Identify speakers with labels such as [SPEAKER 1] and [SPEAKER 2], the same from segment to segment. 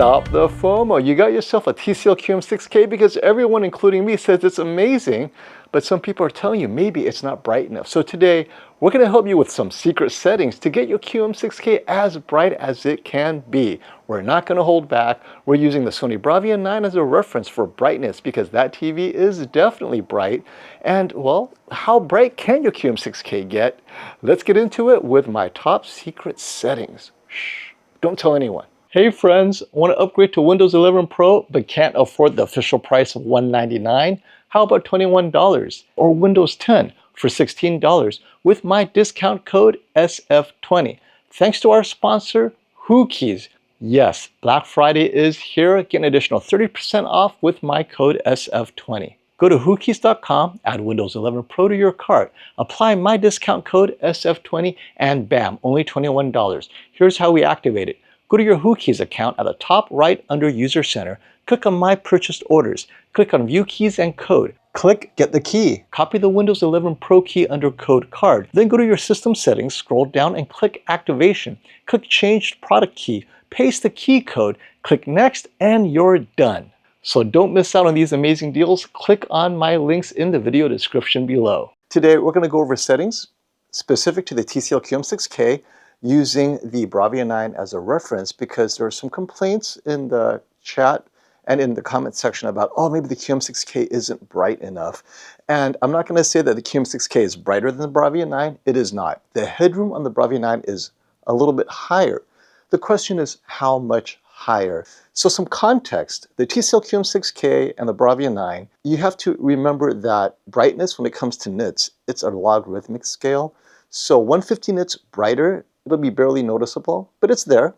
[SPEAKER 1] Stop the FOMO. You got yourself a TCL QM6K because everyone, including me, says it's amazing, but some people are telling you maybe it's not bright enough. So today, we're going to help you with some secret settings to get your QM6K as bright as it can be. We're not going to hold back. We're using the Sony Bravia 9 as a reference for brightness because that TV is definitely bright. And, well, how bright can your QM6K get? Let's get into it with my top secret settings. Shh, don't tell anyone. Hey friends, want to upgrade to Windows 11 Pro but can't afford the official price of $199? How about $21 or Windows 10 for $16 with my discount code SF20? Thanks to our sponsor, Whokeys. Yes, Black Friday is here. Get an additional 30% off with my code SF20. Go to Whokeys.com, add Windows 11 Pro to your cart, apply my discount code SF20, and bam, only $21. Here's how we activate it. Go to your Whokeys account at the top right under User Center, click on My Purchased Orders, click on View Keys and Code, click Get the Key, copy the Windows 11 Pro key under Code Card, then go to your System Settings, scroll down and click Activation, click Change Product Key, paste the key code, click Next, and you're done. So don't miss out on these amazing deals. Click on my links in the video description below. Today we're going to go over settings specific to the TCL QM6K using the Bravia 9 as a reference because there are some complaints in the chat and in the comment section about, oh, maybe the QM6K isn't bright enough. And I'm not going to say that the QM6K is brighter than the Bravia 9. It is not. The headroom on the Bravia 9 is a little bit higher. The question is how much higher? So some context, the TCL QM6K and the Bravia 9, you have to remember that brightness when it comes to nits, it's a logarithmic scale. So 150 nits brighter, it'll be barely noticeable, but it's there.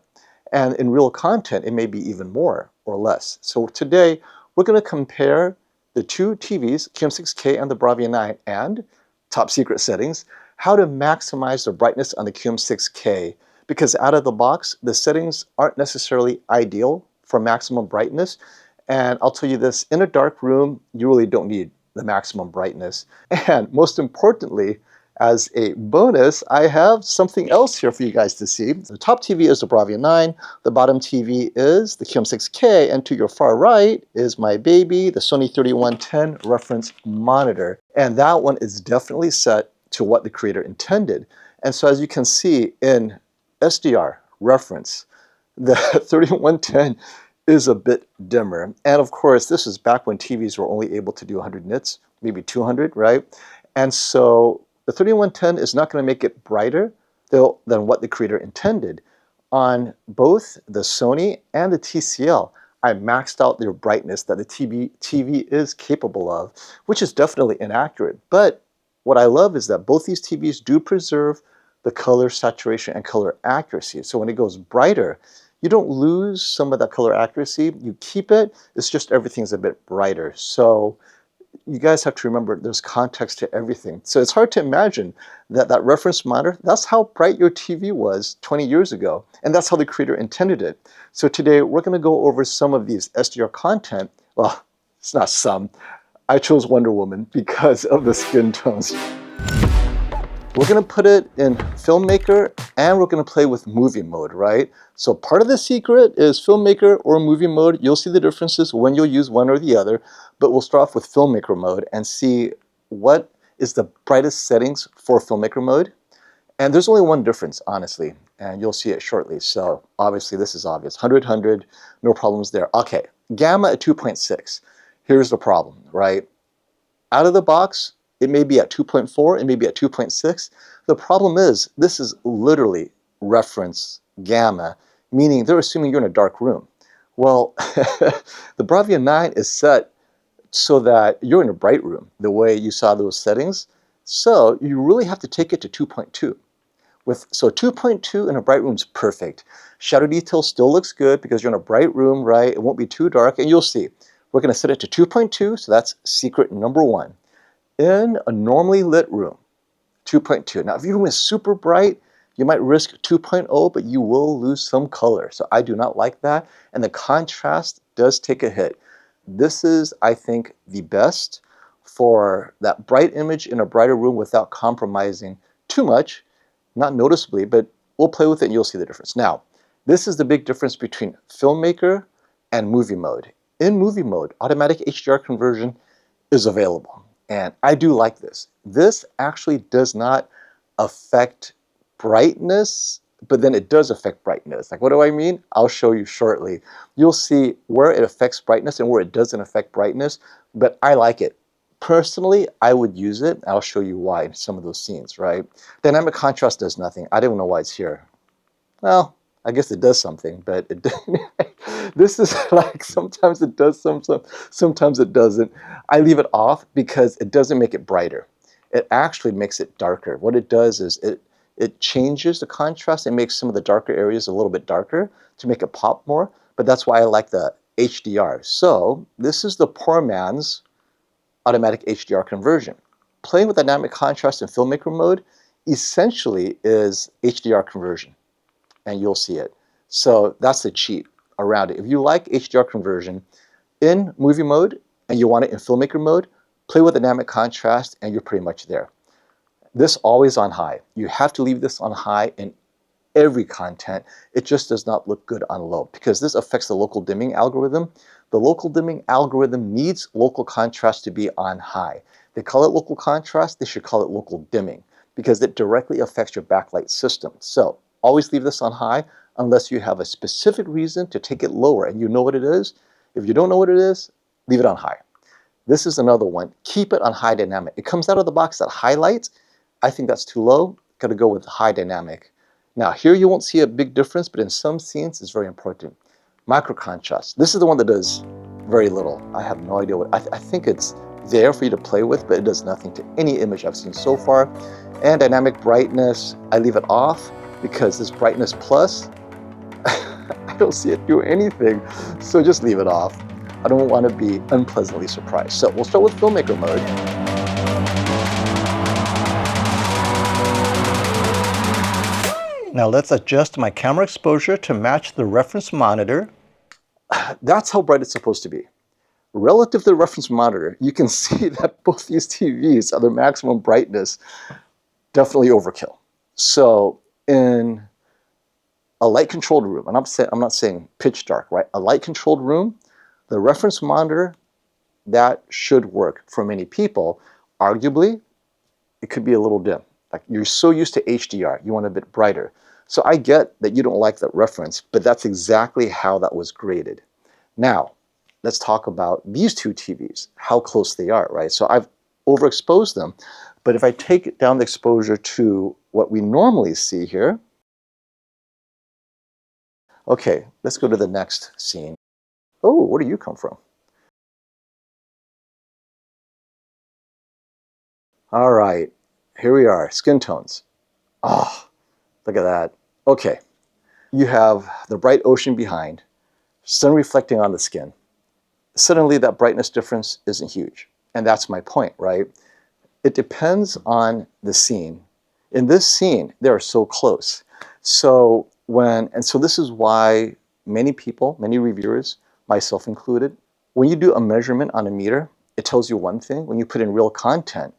[SPEAKER 1] And in real content, it may be even more or less. So today, we're going to compare the two TVs, QM6K and the Bravia 9, and top secret settings, how to maximize the brightness on the QM6K. Because out of the box, the settings aren't necessarily ideal for maximum brightness. And I'll tell you this, in a dark room, you really don't need the maximum brightness. And most importantly, as a bonus, I have something else here for you guys to see. The top TV is the Bravia 9, the bottom TV is the QM6K, and to your far right is my baby, the Sony 3110 reference monitor. And that one is definitely set to what the creator intended. And so as you can see in SDR reference, the 3110 is a bit dimmer. And of course, this is back when TVs were only able to do 100 nits, maybe 200, right? And so the 3110 is not going to make it brighter than what the creator intended. On both the Sony and the TCL, I maxed out their brightness that the TV is capable of, which is definitely inaccurate. But what I love is that both these TVs do preserve the color saturation and color accuracy. So when it goes brighter, you don't lose some of that color accuracy. You keep it. It's just everything's a bit brighter. So you guys have to remember there's context to everything. So it's hard to imagine that that reference monitor, that's how bright your TV was 20 years ago. And that's how the creator intended it. So today we're going to go over some of these SDR content. Well, it's not some. I chose Wonder Woman because of the skin tones. We're going to put it in Filmmaker and we're going to play with movie mode, right? So part of the secret is Filmmaker or movie mode. You'll see the differences when you'll use one or the other, but we'll start off with Filmmaker mode and see what is the brightest settings for Filmmaker mode. And there's only one difference, honestly, and you'll see it shortly. So obviously this is obvious, 100, no problems there. Okay, gamma at 2.6. Here's the problem, right? Out of the box, it may be at 2.4, it may be at 2.6. The problem is, this is literally reference gamma, meaning they're assuming you're in a dark room. Well, the Bravia 9 is set so that you're in a bright room, the way you saw those settings. So you really have to take it to 2.2. So 2.2 in a bright room is perfect. Shadow detail still looks good because you're in a bright room, right? It won't be too dark, and you'll see. We're going to set it to 2.2, so that's secret number one. In a normally lit room, 2.2. Now, if your room is super bright, you might risk 2.0, but you will lose some color. So I do not like that, and the contrast does take a hit. This is, I think, the best for that bright image in a brighter room without compromising too much, not noticeably, but we'll play with it and you'll see the difference. Now, this is the big difference between Filmmaker and movie mode. In movie mode, automatic HDR conversion is available. And I do like this. This actually does not affect brightness, but then it does affect brightness. Like, what do I mean? I'll show you shortly. You'll see where it affects brightness and where it doesn't affect brightness, but I like it. Personally, I would use it. I'll show you why in some of those scenes, right? Dynamic contrast does nothing. I don't know why it's here. Well, I guess it does something, but it this is like sometimes it does sometimes it doesn't. I leave it off because it doesn't make it brighter. It actually makes it darker. What it does is it changes the contrast and makes some of the darker areas a little bit darker to make it pop more, but that's why I like the HDR. So this is the poor man's automatic HDR conversion. Playing with dynamic contrast in Filmmaker mode essentially is HDR conversion, and you'll see it. So that's the cheat around it. If you like HDR conversion in movie mode and you want it in Filmmaker mode, play with dynamic contrast and you're pretty much there. This always on high. You have to leave this on high in every content. It just does not look good on low because this affects the local dimming algorithm. The local dimming algorithm needs local contrast to be on high. They call it local contrast, they should call it local dimming because it directly affects your backlight system. So always leave this on high unless you have a specific reason to take it lower and you know what it is. If you don't know what it is, leave it on high. This is another one. Keep it on high dynamic. It comes out of the box that highlights. I think that's too low. Got to go with high dynamic. Now here you won't see a big difference, but in some scenes it's very important. Micro contrast. This is the one that does very little. I have no idea what, I think it's there for you to play with, but it does nothing to any image I've seen so far. And dynamic brightness, I leave it off because this brightness plus, I don't see it do anything. So just leave it off. I don't want to be unpleasantly surprised. So we'll start with Filmmaker mode. Now let's adjust my camera exposure to match the reference monitor. That's how bright it's supposed to be. Relative to the reference monitor, you can see that both these TVs are their maximum brightness, definitely overkill. So in a light-controlled room, and I'm not saying pitch dark, right? A light-controlled room, the reference monitor, that should work for many people. Arguably, it could be a little dim. Like you're so used to HDR, you want a bit brighter. So I get that you don't like that reference, but that's exactly how that was graded. Now, let's talk about these two TVs, how close they are, right? So I've overexposed them, but if I take down the exposure to what we normally see here, okay, let's go to the next scene. Oh, where do you come from? All right, here we are, skin tones. Oh, look at that. Okay, you have the bright ocean behind, sun reflecting on the skin. Suddenly that brightness difference isn't huge. And that's my point, right? It depends on the scene. In this scene, they are so close. So this is why many people, many reviewers, myself included, when you do a measurement on a meter, it tells you one thing. When you put in real content,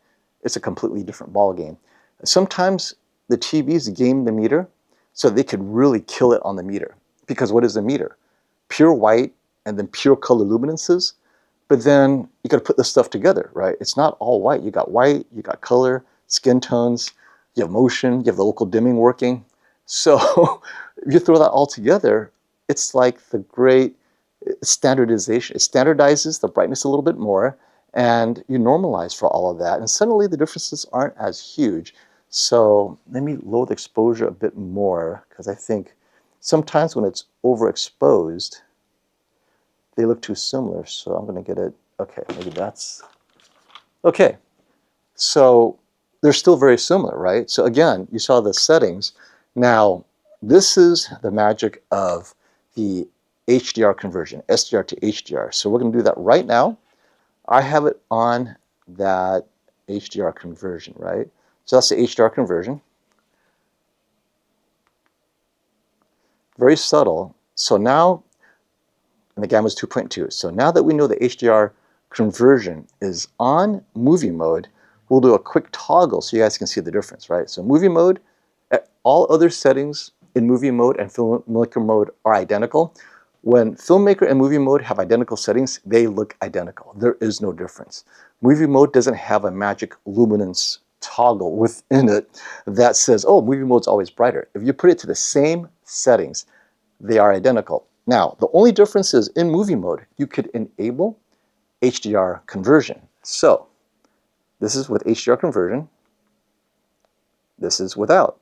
[SPEAKER 1] it's a completely different ballgame. Sometimes the TVs game the meter so they could really kill it on the meter. Because what is a meter? Pure white and then pure color luminances. But then you got to put this stuff together, right? It's not all white. You got color, skin tones, you have motion, you have the local dimming working. So if you throw that all together, it's like the great standardization. It standardizes the brightness a little bit more, and you normalize for all of that. And suddenly the differences aren't as huge. So let me lower the exposure a bit more, because I think sometimes when it's overexposed, they look too similar. So I'm going to get it. Okay, maybe that's okay. So they're still very similar, right? So again, you saw the settings. Now, this is the magic of the HDR conversion, SDR to HDR. So we're going to do that right now. I have it on that HDR conversion, right? So that's the HDR conversion. Very subtle. So now, and the gamma is 2.2. So now that we know the HDR conversion is on movie mode, we'll do a quick toggle so you guys can see the difference, right? So movie mode, all other settings in movie mode and Filmmaker mode are identical. When Filmmaker and Movie Mode have identical settings, they look identical. There is no difference. Movie Mode doesn't have a magic luminance toggle within it that says, oh, Movie Mode's always brighter. If you put it to the same settings, they are identical. Now, the only difference is in Movie Mode, you could enable HDR conversion. So, this is with HDR conversion. This is without.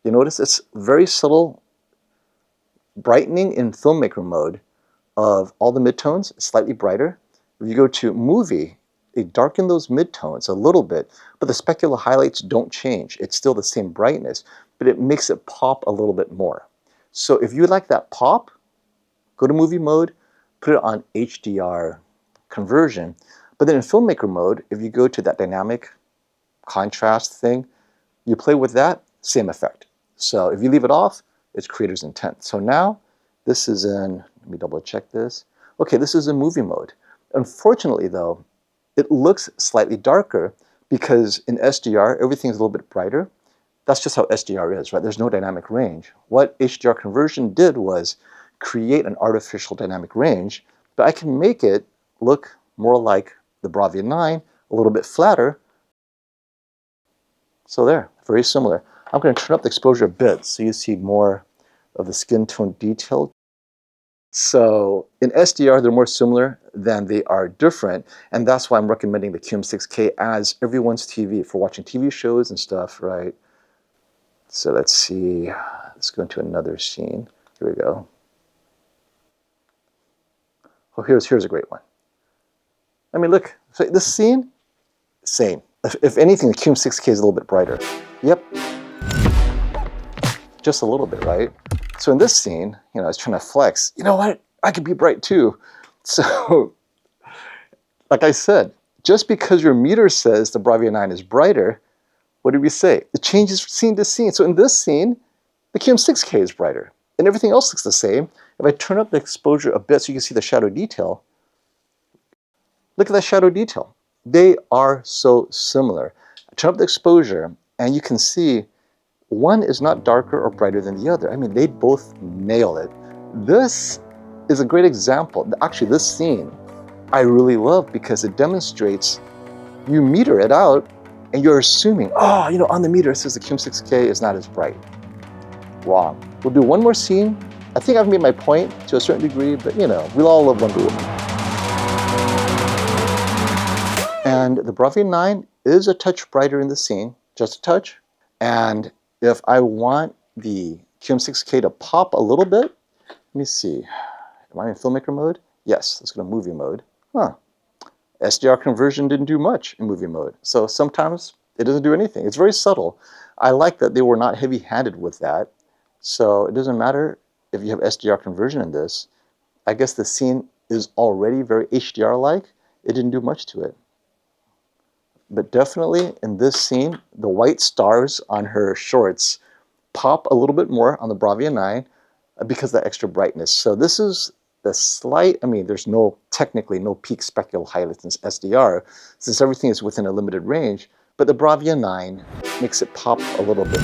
[SPEAKER 1] You notice it's very subtle brightening in Filmmaker mode of all the midtones, slightly brighter. If you go to Movie, they darken those midtones a little bit, but the specular highlights don't change. It's still the same brightness, but it makes it pop a little bit more. So if you like that pop, go to Movie mode, put it on HDR conversion. But then in Filmmaker mode, if you go to that dynamic contrast thing, you play with that, same effect. So if you leave it off, it's creator's intent. So now this is in, let me double check this. Okay, this is in Movie mode. Unfortunately though, it looks slightly darker because in SDR, everything's a little bit brighter. That's just how SDR is, right? There's no dynamic range. What HDR conversion did was create an artificial dynamic range, but I can make it look more like the Bravia 9, a little bit flatter. So there, very similar. I'm going to turn up the exposure a bit so you see more of the skin tone detail. So in SDR, they're more similar than they are different, and that's why I'm recommending the QM6K as everyone's TV for watching TV shows and stuff, right? So let's see, let's go into another scene. Here we go. Oh, here's a great one. I mean, look, so this scene, same. If anything, the QM6K is a little bit brighter. Yep, just a little bit, right? So in this scene, I was trying to flex. You know what? I could be bright too. So, like I said, just because your meter says the Bravia 9 is brighter, what did we say? It changes scene to scene. So in this scene, the QM6K is brighter, and everything else looks the same. If I turn up the exposure a bit so you can see the shadow detail, look at that shadow detail. They are so similar. Turn up the exposure, and you can see one is not darker or brighter than the other. I mean, they both nail it. This is a great example. Actually, this scene I really love because it demonstrates you meter it out and you're assuming, oh, on the meter it says the QM6K is not as bright. Wrong. We'll do one more scene. I think I've made my point to a certain degree, but we'll all love Wonder Woman. And the Bravia 9 is a touch brighter in the scene, just a touch. And if I want the QM6K to pop a little bit, let me see. Am I in Filmmaker mode? Yes, let's go to Movie mode. Huh. SDR conversion didn't do much in Movie mode. So sometimes it doesn't do anything. It's very subtle. I like that they were not heavy-handed with that. So it doesn't matter if you have SDR conversion in this. I guess the scene is already very HDR-like. It didn't do much to it. But definitely in this scene, the white stars on her shorts pop a little bit more on the Bravia 9 because of the extra brightness. So this is the slight, there's technically no peak specular highlights in SDR since everything is within a limited range, but the Bravia 9 makes it pop a little bit.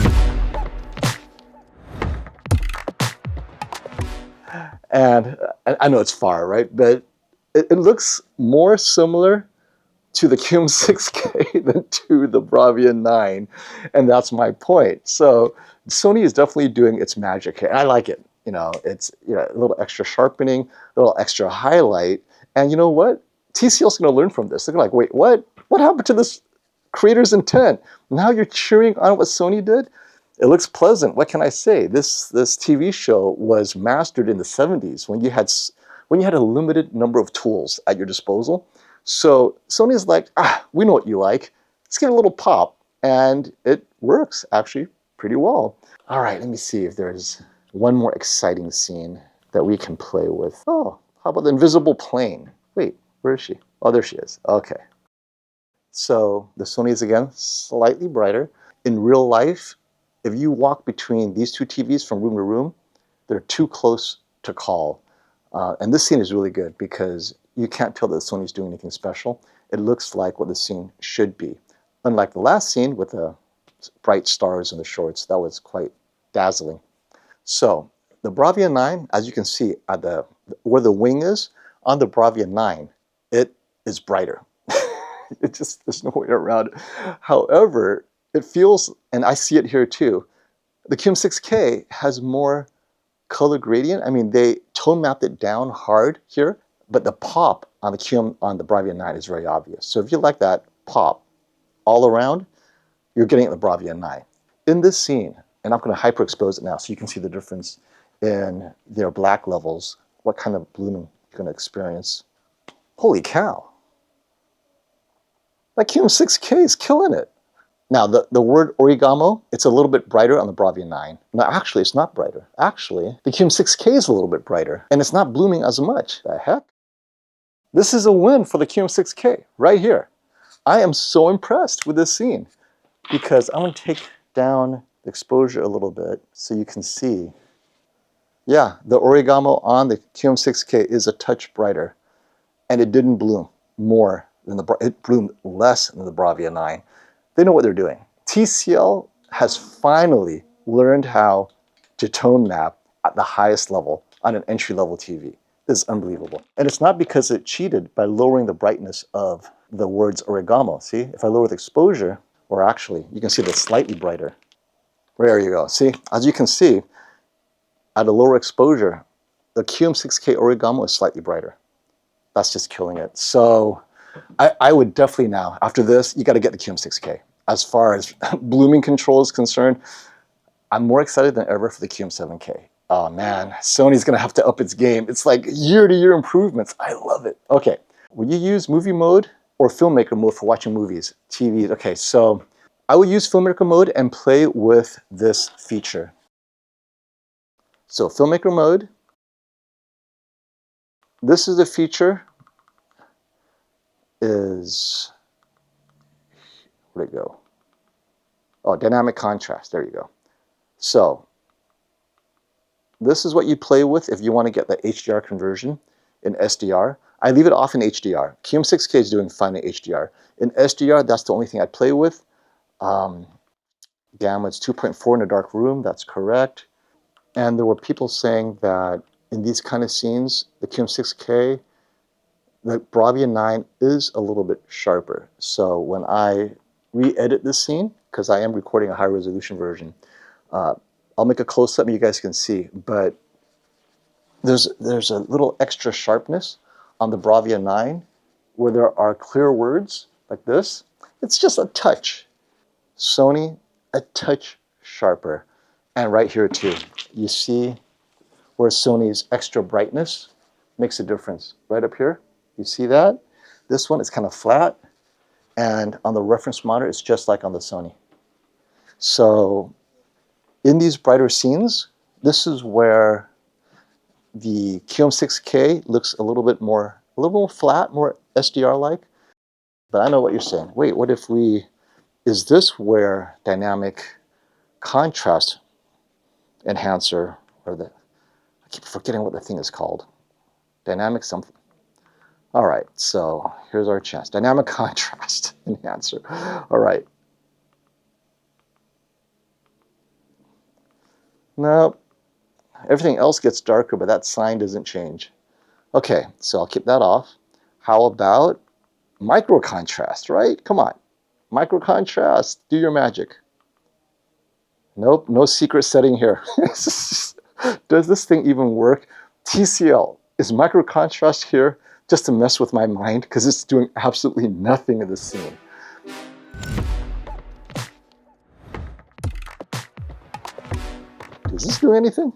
[SPEAKER 1] And I know it's far, right? But it looks more similar to the QM6K than to the Bravia 9, and that's my point. So Sony is definitely doing its magic here, and I like it. It's a little extra sharpening, a little extra highlight, and you know what? TCL's going to learn from this. They're like, wait, what? What happened to this creator's intent? Now you're cheering on what Sony did? It looks pleasant. What can I say? This TV show was mastered in the 70s when you had a limited number of tools at your disposal. So Sony's like, we know what you like. Let's give it a little pop. And it works actually pretty well. All right, let me see if there's one more exciting scene that we can play with. Oh, how about the invisible plane? Wait, where is she? Oh, there she is. Okay. So the Sony is again slightly brighter. In real life, if you walk between these two TVs from room to room, they're too close to call. And this scene is really good because you can't tell that Sony's doing anything special. It looks like what the scene should be. Unlike the last scene with the bright stars in the shorts, that was quite dazzling. So The Bravia 9, as you can see at where the wing is, on the Bravia 9, it is brighter. It just, there's no way around it. However, it feels, and I see it here too, the QM6K has more color gradient. I mean, they tone mapped it down hard here, but the pop on the Bravia 9 is very obvious. So if you like that pop all around, you're getting it in the Bravia 9. In this scene, and I'm going to hyperexpose it now so you can see the difference in their black levels, what kind of blooming you're going to experience. Holy cow. That QM6K is killing it. Now, the word origamo, it's a little bit brighter on the Bravia 9. No, actually, it's not brighter. Actually, the QM6K is a little bit brighter, and it's not blooming as much. The heck? This is a win for the QM6K right here. I am so impressed with this scene because I'm going to take down the exposure a little bit so you can see. Yeah, the origamo on the QM6K is a touch brighter, and it didn't bloom more than it bloomed less than the Bravia 9. They know what they're doing. TCL has finally learned how to tone map at the highest level on an entry-level TV. This is unbelievable. And it's not because it cheated by lowering the brightness of the words origamo. See, if I lower the exposure, or actually, you can see that's slightly brighter. There you go. See, as you can see, at a lower exposure, the QM6K origamo is slightly brighter. That's just killing it. So I would definitely now, after this, you got to get the QM6K. As far as blooming control is concerned, I'm more excited than ever for the QM7K. Oh man, Sony's going to have to up its game. It's like year-to-year improvements. I love it. Okay, would you use movie mode or filmmaker mode for watching movies, TVs? Okay, so I would use filmmaker mode and play with this feature. So filmmaker mode, this is the feature, is, where'd it go? Oh, dynamic contrast, there you go. So this is what you play with if you want to get the HDR conversion in SDR. I leave it off in HDR. QM6K is doing fine in HDR. In SDR, that's the only thing I play with. Gamma is 2.4 in a dark room, that's correct. And there were people saying that in these kind of scenes, the QM6K, the Bravia 9 is a little bit sharper. So when I re-edit this scene, because I am recording a high resolution version, I'll make a close-up and you guys can see, but there's a little extra sharpness on the Bravia 9 where there are clear words like this. It's just a touch. Sony, a touch sharper. And right here too, you see where Sony's extra brightness makes a difference. Right up here, you see that? This one is kind of flat, and on the reference monitor, it's just like on the Sony. So in these brighter scenes, this is where the QM6K looks a little more flat, more SDR-like. But I know what you're saying. Wait, what if is this where dynamic contrast enhancer, or I keep forgetting what the thing is called. Dynamic something. All right, so here's our chance. Dynamic contrast enhancer. All right. Nope. Everything else gets darker, but that sign doesn't change. Okay, so I'll keep that off. How about micro contrast, right? Come on. Micro contrast, do your magic. Nope, no secret setting here. Does this thing even work? TCL, is micro contrast here just to mess with my mind? Because it's doing absolutely nothing in this scene. Does this do anything?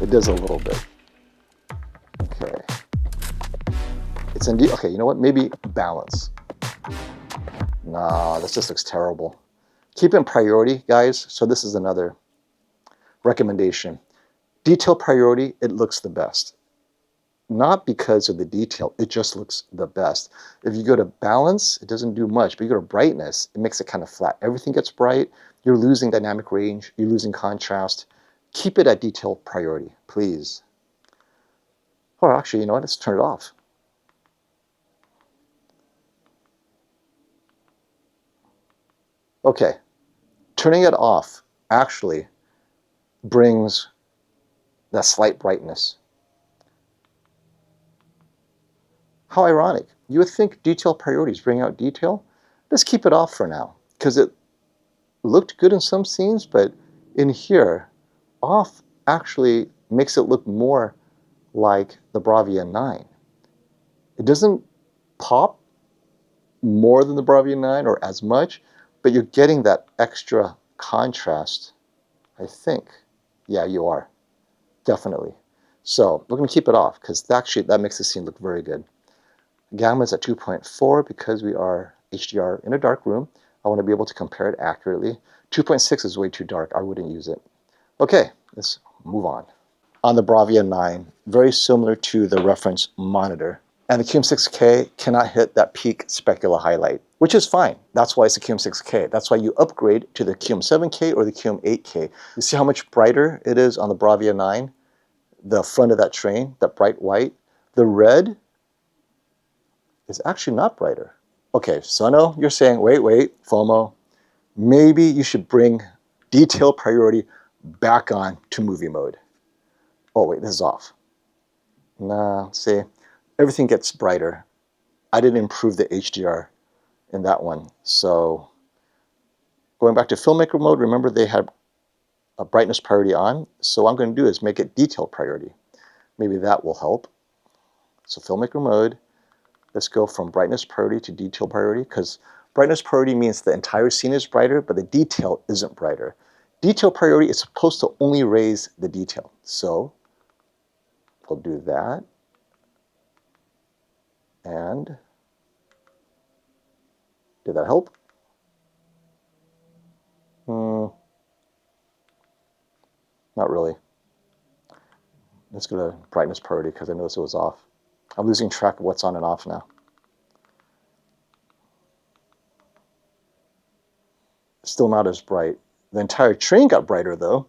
[SPEAKER 1] It does a little bit. Okay. It's indeed, okay, you know what? Maybe balance. Nah, this just looks terrible. Keep it in priority, guys. So this is another recommendation. Detail priority, it looks the best. Not because of the detail, it just looks the best. If you go to balance, it doesn't do much, but you go to brightness, it makes it kind of flat. Everything gets bright, you're losing dynamic range, you're losing contrast. Keep it at detail priority, please. Or actually, you know what, let's turn it off. Okay, turning it off, actually, brings that slight brightness. How ironic. You would think detail priorities bring out detail. Let's keep it off for now, because it looked good in some scenes, but in here, off actually makes it look more like the Bravia 9. It doesn't pop more than the Bravia 9 or as much, but you're getting that extra contrast, I think. Yeah, you are. Definitely. So we're going to keep it off because actually that makes the scene look very good. Gamma is at 2.4 because we are HDR in a dark room. I want to be able to compare it accurately. 2.6 is way too dark. I wouldn't use it. Okay, let's move on. On the Bravia 9, very similar to the reference monitor. And the QM6K cannot hit that peak specular highlight, which is fine. That's why it's a QM6K. That's why you upgrade to the QM7K or the QM8K. You see how much brighter it is on the Bravia 9? The front of that train, that bright white. The red is actually not brighter. Okay, so I know you're saying, wait, FOMO, maybe you should bring detail priority back on to movie mode. Oh wait, this is off. Nah, see, everything gets brighter. I didn't improve the HDR in that one. So going back to Filmmaker mode, remember they had a brightness priority on. So what I'm going to do is make it detail priority. Maybe that will help. So Filmmaker mode, let's go from brightness priority to detail priority, because brightness priority means the entire scene is brighter, but the detail isn't brighter. Detail priority is supposed to only raise the detail. So we'll do that. And did that help? Not really. Let's go to brightness priority because I noticed it was off. I'm losing track of what's on and off now. Still not as bright. The entire train got brighter though,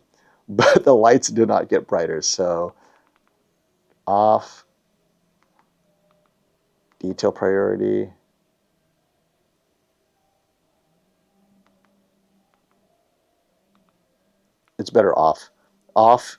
[SPEAKER 1] but the lights did not get brighter. So off, detail priority. It's better off. Off,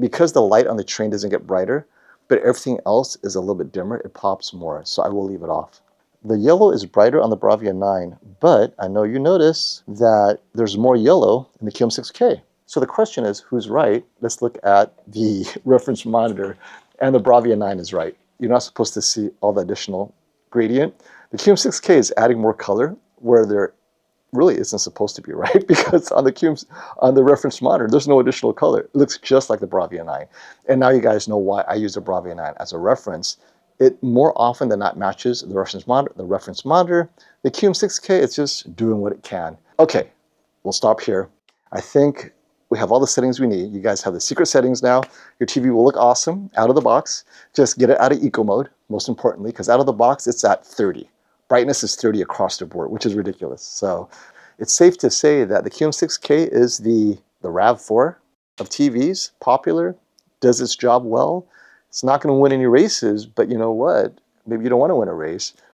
[SPEAKER 1] because the light on the train doesn't get brighter, but everything else is a little bit dimmer, it pops more. So I will leave it off. The yellow is brighter on the Bravia 9, but I know you notice that there's more yellow in the QM6K. So the question is, who's right? Let's look at the reference monitor, and the Bravia 9 is right. You're not supposed to see all the additional gradient. The QM6K is adding more color where there really isn't supposed to be, right? Because on the reference monitor, there's no additional color. It looks just like the Bravia 9. And now you guys know why I use the Bravia 9 as a reference. It more often than not matches the reference monitor. The QM6K is just doing what it can. Okay, we'll stop here. I think we have all the settings we need. You guys have the secret settings now. Your TV will look awesome out of the box. Just get it out of eco mode, most importantly, because out of the box, it's at 30. Brightness is 30 across the board, which is ridiculous. So it's safe to say that the QM6K is the RAV4 of TVs, popular, does its job well. It's not going to win any races, but you know what? Maybe you don't want to win a race.